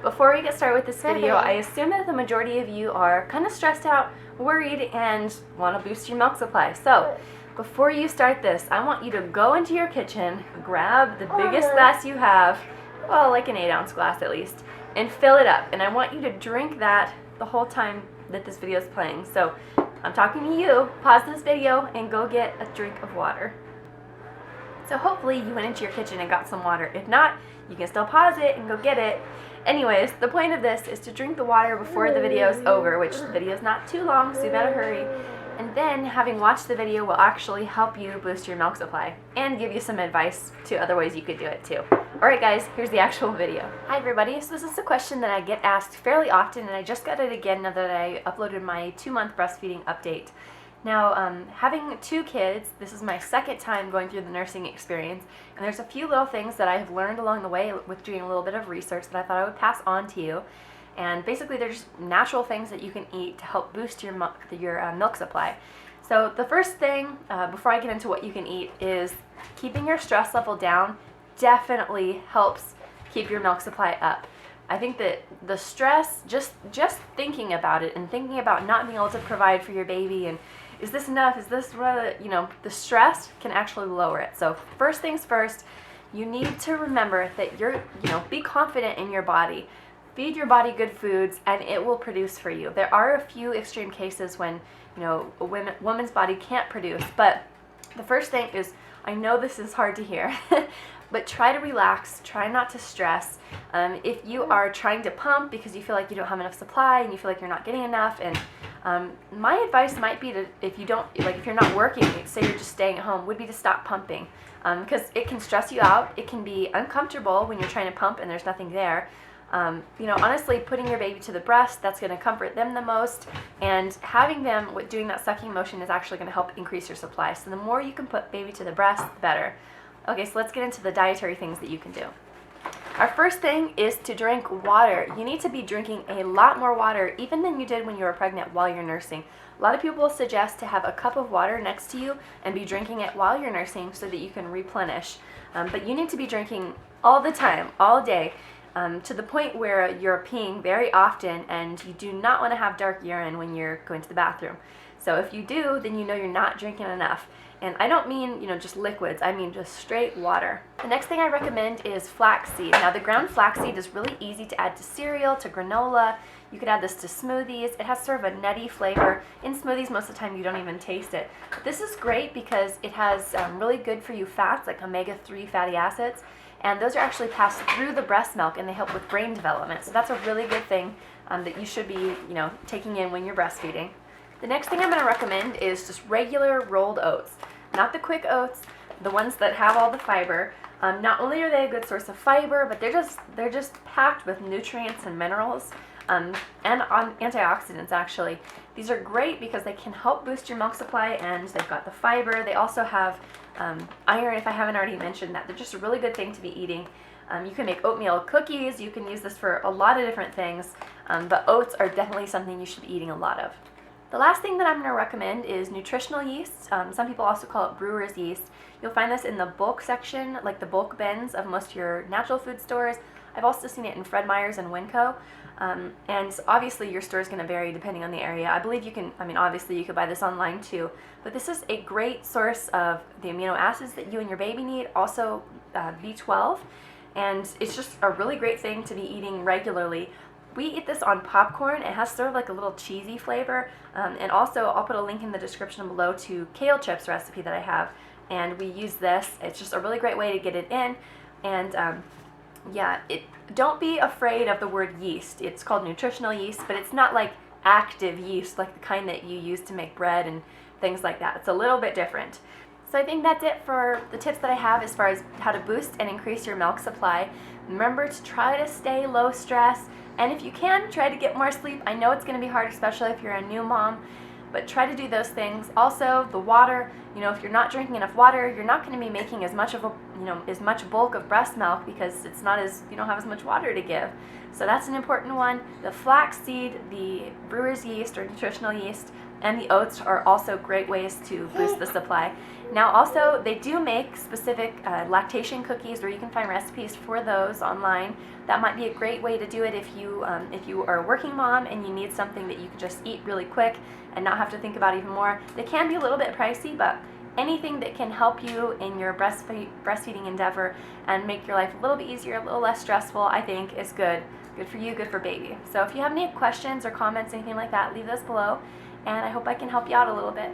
Before we get started with this video, I assume that the majority of you are kind of stressed out, worried, and want to boost your milk supply. So before you start this, I want you to go into your kitchen, grab the biggest glass you have, well, like an 8-ounce glass at least, and fill it up. And I want you to drink that the whole time that this video is playing. So I'm talking to you, pause this video and go get a drink of water. So hopefully you went into your kitchen and got some water. If not, you can still pause it and go get it. Anyways, the point of this is to drink the water before the video is over, which the video is not too long, so you better hurry. And then, having watched the video will actually help you boost your milk supply and give you some advice to other ways you could do it too. Alright guys, here's the actual video. Hi everybody, so this is a question that I get asked fairly often, and I just got it again now that I uploaded my 2-month breastfeeding update. Now, having 2 kids, this is my second time going through the nursing experience, and there's a few little things that I have learned along the way with doing a little bit of research that I thought I would pass on to you. And basically, they're just natural things that you can eat to help boost your milk supply. So the first thing, before I get into what you can eat, is keeping your stress level down definitely helps keep your milk supply up. I think that the stress, just thinking about it and thinking about not being able to provide for your baby and is this enough, is this, the stress can actually lower it. So first things first, you need to remember that be confident in your body. Feed your body good foods and it will produce for you. There are a few extreme cases when, a woman's body can't produce, but the first thing is, I know this is hard to hear, but try to relax, try not to stress. If you are trying to pump because you feel like you don't have enough supply and you feel like you're not getting enough, and my advice might be to, if you're not working, say you're just staying at home, would be to stop pumping, because it can stress you out. It can be uncomfortable when you're trying to pump and there's nothing there. Honestly, putting your baby to the breast, that's going to comfort them the most, and having them doing that sucking motion is actually going to help increase your supply. So the more you can put baby to the breast, the better. Okay, so let's get into the dietary things that you can do. Our first thing is to drink water. You need to be drinking a lot more water even than you did when you were pregnant while you're nursing. A lot of people suggest to have a cup of water next to you and be drinking it while you're nursing so that you can replenish. But you need to be drinking all the time, all day, to the point where you're peeing very often and you do not want to have dark urine when you're going to the bathroom. So if you do, then you know you're not drinking enough. And I don't mean, just liquids, I mean just straight water. The next thing I recommend is flaxseed. Now, the ground flaxseed is really easy to add to cereal, to granola. You could add this to smoothies. It has sort of a nutty flavor. In smoothies, most of the time you don't even taste it. But this is great because it has really good for you fats, like omega-3 fatty acids. And those are actually passed through the breast milk and they help with brain development. So that's a really good thing that you should be, taking in when you're breastfeeding. The next thing I'm going to recommend is just regular rolled oats. Not the quick oats, the ones that have all the fiber. Not only are they a good source of fiber, but they're just packed with nutrients and minerals and antioxidants actually. These are great because they can help boost your milk supply and they've got the fiber. They also have iron, if I haven't already mentioned that. They're just a really good thing to be eating. You can make oatmeal cookies. You can use this for a lot of different things, but oats are definitely something you should be eating a lot of. The last thing that I'm going to recommend is nutritional yeast. Some people also call it brewer's yeast. You'll find this in the bulk section, like the bulk bins of most of your natural food stores. I've also seen it in Fred Meyer's and Winco. And obviously your store is going to vary depending on the area. I believe you can, obviously you could buy this online too. But this is a great source of the amino acids that you and your baby need, also B12. And it's just a really great thing to be eating regularly. We eat this on popcorn. It has sort of like a little cheesy flavor. And also, I'll put a link in the description below to kale chips recipe that I have. And we use this. It's just a really great way to get it in. And don't be afraid of the word yeast. It's called nutritional yeast, but it's not like active yeast, like the kind that you use to make bread and things like that. It's a little bit different. So I think that's it for the tips that I have as far as how to boost and increase your milk supply. Remember to try to stay low stress. And if you can, try to get more sleep. I know it's going to be hard, especially if you're a new mom, but try to do those things. Also, the water, if you're not drinking enough water, you're not going to be making as much bulk of breast milk because you don't have as much water to give. So that's an important one. The flaxseed, the brewer's yeast or nutritional yeast, and the oats are also great ways to boost the supply. Now also, they do make specific lactation cookies, where you can find recipes for those online. That might be a great way to do it if you are a working mom and you need something that you can just eat really quick and not have to think about even more. They can be a little bit pricey, but anything that can help you in your breastfeeding endeavor and make your life a little bit easier, a little less stressful, I think is good. Good for you, good for baby. So if you have any questions or comments, anything like that, leave those below, and I hope I can help you out a little bit.